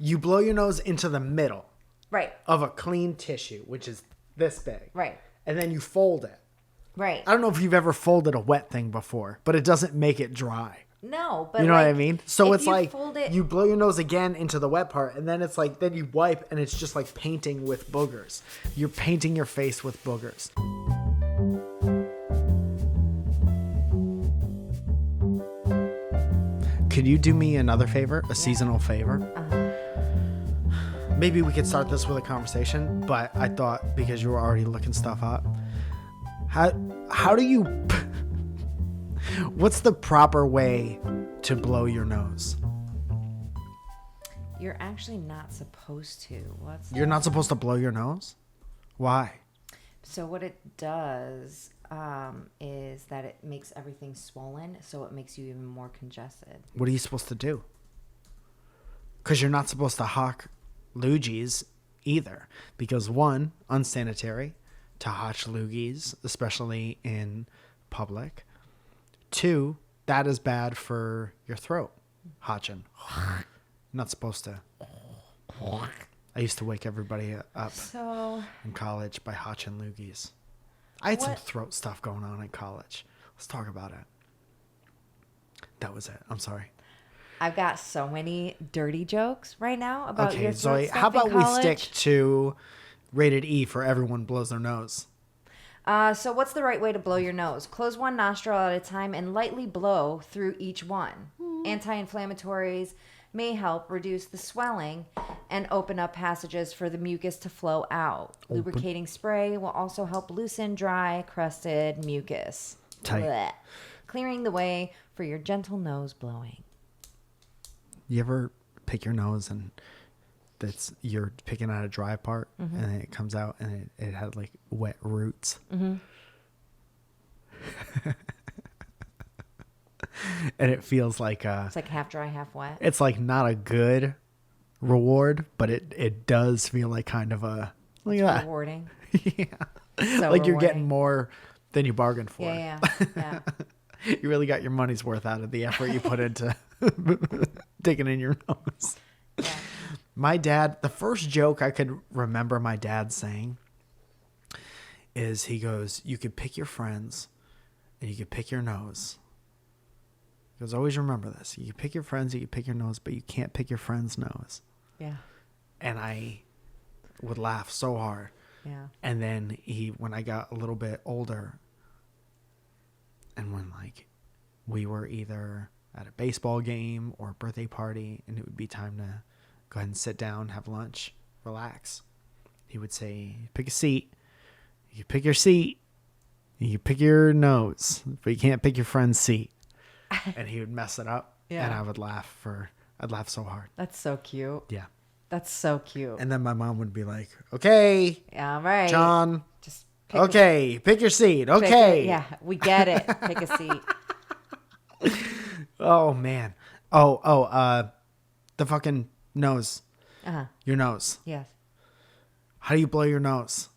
You blow your nose into the middle. Right. Of a clean tissue, which is this big. Right. And then you fold it. Right. I don't know if you've ever folded a wet thing before, but it doesn't make it dry. No, but you know what I mean? So it's like it... you blow your nose again into the wet part, and then it's like, then you wipe, and it's just like painting with boogers. You're painting your face with boogers. Could you do me another favor? A seasonal favor? Maybe we could start this with a conversation, but I thought because you were already looking stuff up, how do you... What's the proper way to blow your nose? You're actually not supposed to. You're not supposed to blow your nose? Why? So what it does is that it makes everything swollen, so it makes you even more congested. What are you supposed to do? Because you're not supposed to hawk loogies either. Because one, unsanitary to hotch loogies, especially in public. Two, that is bad for your throat. Hotching. Not supposed to. I used to wake everybody up in college by hotching loogies. I had some throat stuff going on in college. Let's talk about it. That was it. I'm sorry. I've got so many dirty jokes right now about your throat Zoe, stuff how about in college? we stick to rated E for everyone blows their nose? So what's the right way to blow your nose? Close one nostril at a time and lightly blow through each one. Anti-inflammatories may help reduce the swelling and open up passages for the mucus to flow out. Lubricating spray will also help loosen dry, crusted mucus. Tight. Blech. Clearing the way for your gentle nose blowing. You ever pick your nose and you're picking out a dry part and it comes out and it had like wet roots? And it feels like it's like half dry, half wet. It's like not a good reward, but it does feel like kind of a rewarding. Yeah. So like rewarding. You're getting more than you bargained for. Yeah. You really got your money's worth out of the effort you put into digging in your nose. Yeah. My dad, the first joke I could remember my dad saying is he goes, you could pick your friends and you could pick your nose. He goes, always remember this. You can pick your friends, you can pick your nose, but you can't pick your friend's nose. Yeah. And I would laugh so hard. Yeah. And then when I got a little bit older and when like we were either at a baseball game or a birthday party and it would be time to go ahead and sit down, have lunch, relax, he would say, pick a seat. You pick your seat. You pick your nose, but you can't pick your friend's seat. And he would mess it up. Yeah. And I would I'd laugh so hard. That's so cute. Yeah. That's so cute. And then my mom would be like, okay. All right. John. Just pick your seat. Okay. Yeah, we get it. Pick a seat. Oh, man. The fucking nose. Uh-huh. Your nose. Yes. How do you blow your nose?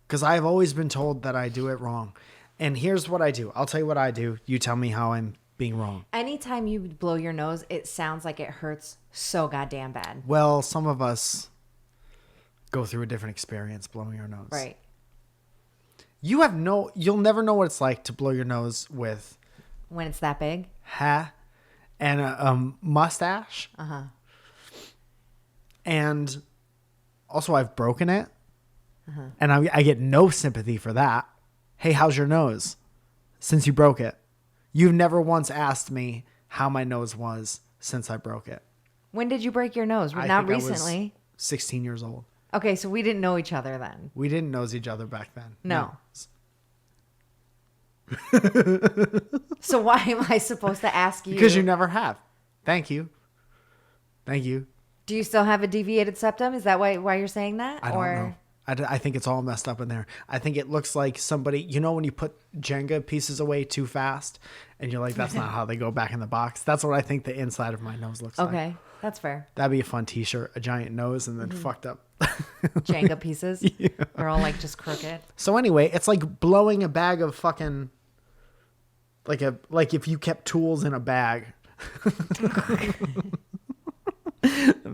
Because I've always been told that I do it wrong. And here's what I do. I'll tell you what I do. You tell me how I'm being wrong. Anytime you blow your nose, it sounds like it hurts so goddamn bad. Well, some of us go through a different experience blowing our nose. Right. You'll never know what it's like to blow your nose with... When it's that big? And a mustache. Uh-huh. And also I've broken it. Uh-huh. And I get no sympathy for that. Hey, how's your nose? Since you broke it. You've never once asked me how my nose was since I broke it. When did you break your nose? Not recently. I was 16 years old. Okay, so we didn't know each other then. We didn't know each other back then. No. So why am I supposed to ask you? Because you never have. Thank you. Do you still have a deviated septum? Is that why you're saying that? I don't know. I think it's all messed up in there. I think it looks like somebody, when you put Jenga pieces away too fast and you're like, that's not how they go back in the box. That's what I think the inside of my nose looks like. Okay, that's fair. That'd be a fun t-shirt, a giant nose and then fucked up. Jenga pieces. Yeah. They're all like just crooked. So anyway, it's like blowing a bag of fucking, like if you kept tools in a bag.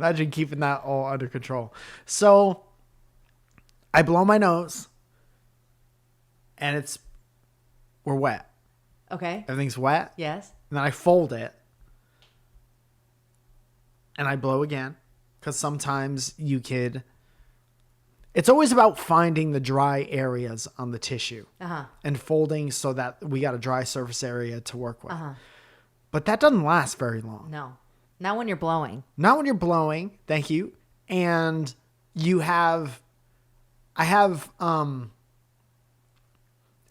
Imagine keeping that all under control. So I blow my nose and we're wet. Okay. Everything's wet. Yes. And then I fold it and I blow again. Because sometimes it's always about finding the dry areas on the tissue and folding so that we got a dry surface area to work with. But that doesn't last very long. No. Not when you're blowing. Not when you're blowing. Thank you. And I have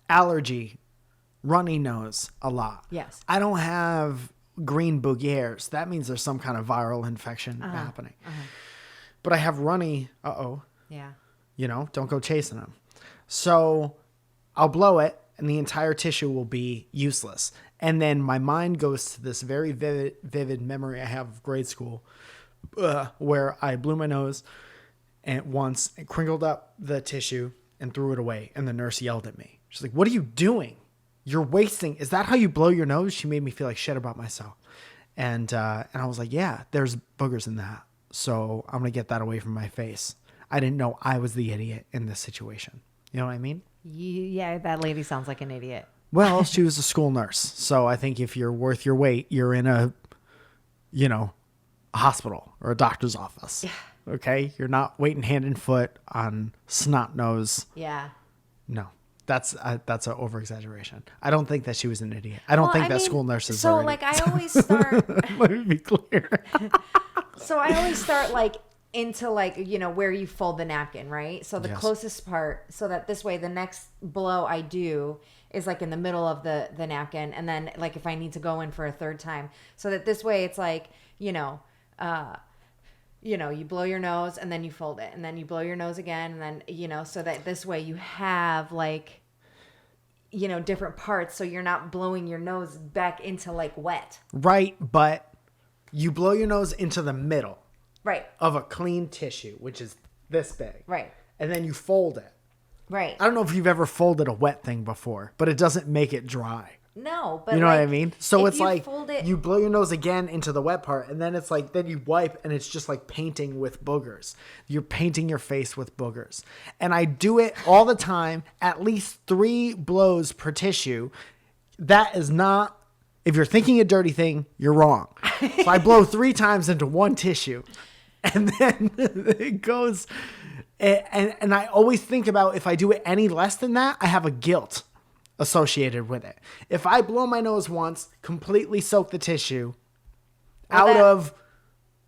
allergy, runny nose a lot. Yes. I don't have green boogers. That means there's some kind of viral infection happening. But I have runny. Yeah. Don't go chasing them. So I'll blow it and the entire tissue will be useless. And then my mind goes to this very vivid memory I have of grade school where I blew my nose and once and crinkled up the tissue and threw it away. And the nurse yelled at me. She's like, "What are you doing? You're wasting. Is that how you blow your nose?" She made me feel like shit about myself. And I was like, yeah, there's boogers in that. So I'm going to get that away from my face. I didn't know I was the idiot in this situation. You know what I mean? Yeah, that lady sounds like an idiot. Well, she was a school nurse. So I think if you're worth your weight, you're in a hospital or a doctor's office. Yeah. Okay? You're not waiting hand and foot on snot nose. Yeah. No. That's an over-exaggeration. I don't think that she was an idiot. I don't think that school nurses are idiots. I always start... Let me be clear. So I always start into where you fold the napkin, right? So the closest part, so that this way the next blow I do is in the middle of the napkin. And then if I need to go in for a third time, so that this way it's you blow your nose and then you fold it and then you blow your nose again. And then, so that this way you have different parts. So you're not blowing your nose back into wet. Right. But you blow your nose into the middle. Right. Of a clean tissue, which is this big. Right. And then you fold it. Right. I don't know if you've ever folded a wet thing before, but it doesn't make it dry. No, but you know what I mean? So it's you blow your nose again into the wet part, and then it's then you wipe, and it's just painting with boogers. You're painting your face with boogers. And I do it all the time, at least 3 blows per tissue. That is not, if you're thinking a dirty thing, you're wrong. So I blow 3 times into one tissue, and then it goes, and I always think about if I do it any less than that, I have a guilt associated with it. If I blow my nose once, completely soak the tissue of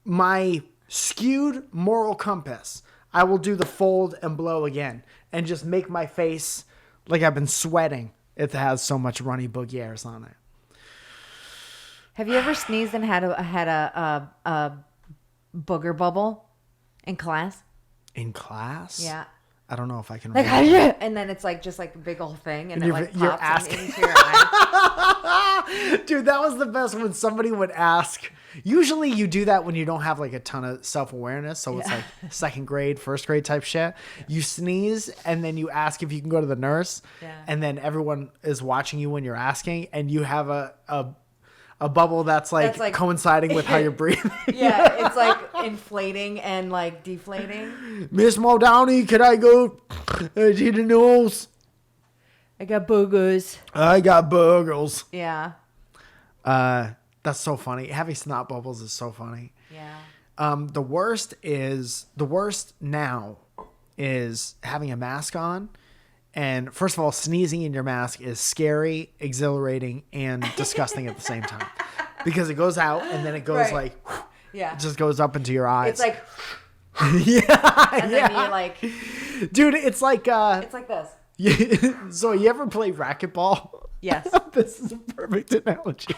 my skewed moral compass, I will do the fold and blow again and just make my face like I've been sweating. It has so much runny boogers on it. Have you ever sneezed and had a booger bubble in class? In class? Yeah. I don't know if I can. And then it's just a big old thing, and it pops into your eye. Dude, that was the best when somebody would ask. Usually, you do that when you don't have a ton of self-awareness, so it's second grade, first grade type shit. You sneeze, and then you ask if you can go to the nurse, and then everyone is watching you when you're asking, and you have a bubble that's coinciding with how you're breathing. Yeah, it's inflating and deflating. Miss Muldowney, can I go to the nose? I got boogers. I got boogers. Yeah. That's so funny. Having snot bubbles is so funny. Yeah. The worst now is having a mask on. And first of all, sneezing in your mask is scary, exhilarating, and disgusting at the same time. Because it goes out and then it goes it just goes up into your eyes. It's and then you dude, it's like this. So you ever play racquetball? Yes. This is a perfect analogy.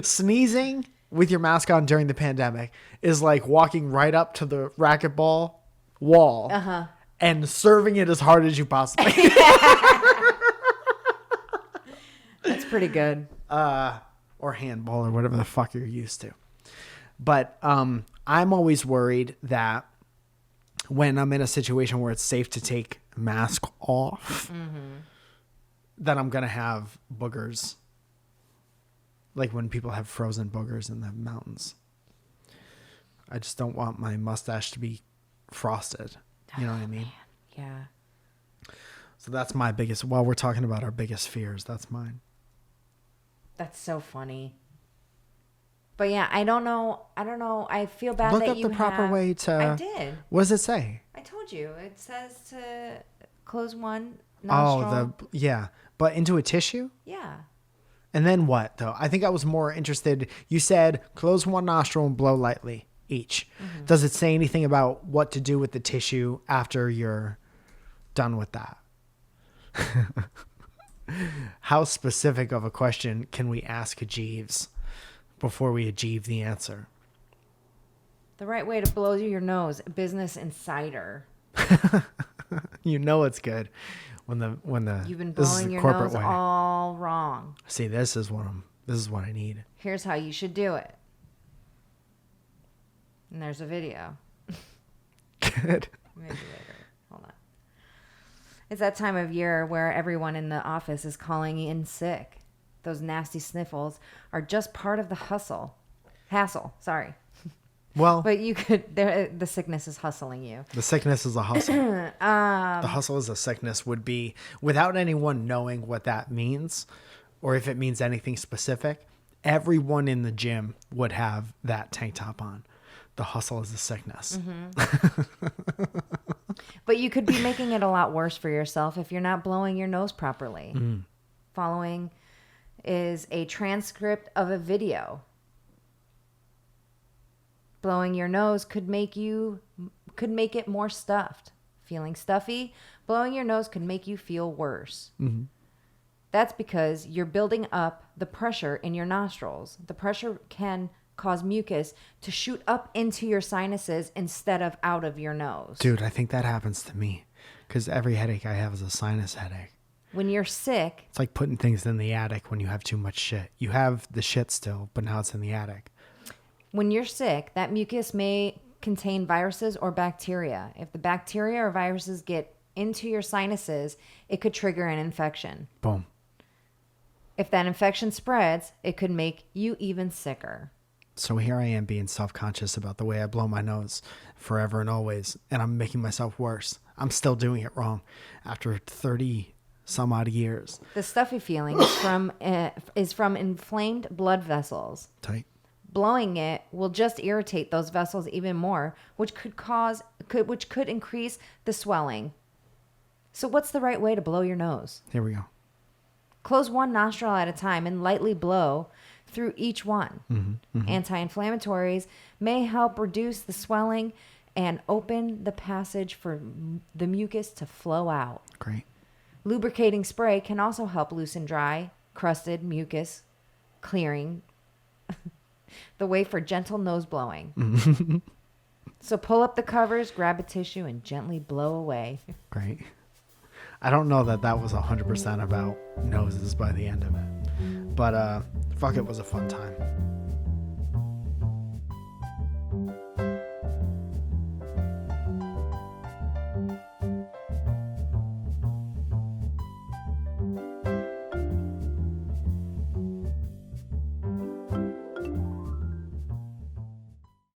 Sneezing with your mask on during the pandemic is like walking right up to the racquetball wall. Uh-huh. And serving it as hard as you possibly can. That's pretty good. Or handball or whatever the fuck you're used to. But I'm always worried that when I'm in a situation where it's safe to take mask off, that I'm going to have boogers. Like when people have frozen boogers in the mountains. I just don't want my mustache to be frosted. You know what I mean? Yeah. So that's my biggest, while we're talking about our biggest fears, that's mine. That's so funny. But yeah, I don't know. I feel bad Look that up you the proper have- way to. I did. What does it say? I told you. It says to close one nostril. Oh, yeah. But into a tissue? Yeah. And then what, though? I think I was more interested. You said close one nostril and blow lightly each. Mm-hmm. Does it say anything about what to do with the tissue after you're done with that? How specific of a question can we ask Jeeves before we achieve the answer? The right way to blow your nose. Business Insider. You know it's good when the You've been this is blowing the your corporate nose way. all wrong. See, this is what I need. Here's how you should do it. And there's a video. Good. Maybe later. Hold on. It's that time of year where everyone in the office is calling in sick. Those nasty sniffles are just part of the hassle, sorry. Well, But you could, the sickness is hustling you. the sickness is a hustle. The hustle is a sickness would be, without anyone knowing what that means, or if it means anything specific, everyone in the gym would have that tank top on. The hustle is a sickness. But you could be making it a lot worse for yourself if you're not blowing your nose properly. Following is a transcript of a video. Blowing your nose could make it more stuffed. Feeling stuffy, blowing your nose could make you feel worse. That's because you're building up the pressure in your nostrils. The pressure can cause mucus to shoot up into your sinuses instead of out of your nose. Dude, I think that happens to me because every headache I have is a sinus headache. When you're sick, It's like putting things in the attic when you have too much shit. You have the shit still, but now it's in the attic. that mucus may contain viruses or bacteria. If the bacteria or viruses get into your sinuses, it could trigger an infection. Boom. If that infection spreads, it could make you even sicker. So here I am being self-conscious about the way I blow my nose forever and always, and I'm making myself worse. I'm still doing it wrong after 30 some odd years. The stuffy feeling is from inflamed blood vessels. Tight. Blowing it will just irritate those vessels even more, which could increase the swelling. So what's the right way to blow your nose? Here we go. Close one nostril at a time and lightly blow through each one. Anti-inflammatories may help reduce the swelling and open the passage for the mucus to flow out. Great. Lubricating spray can also help loosen dry, crusted mucus, clearing the way for gentle nose blowing. So pull up the covers, grab a tissue, and gently blow away. Great. I don't know that was 100% about noses by the end of it. But fuck, it was a fun time.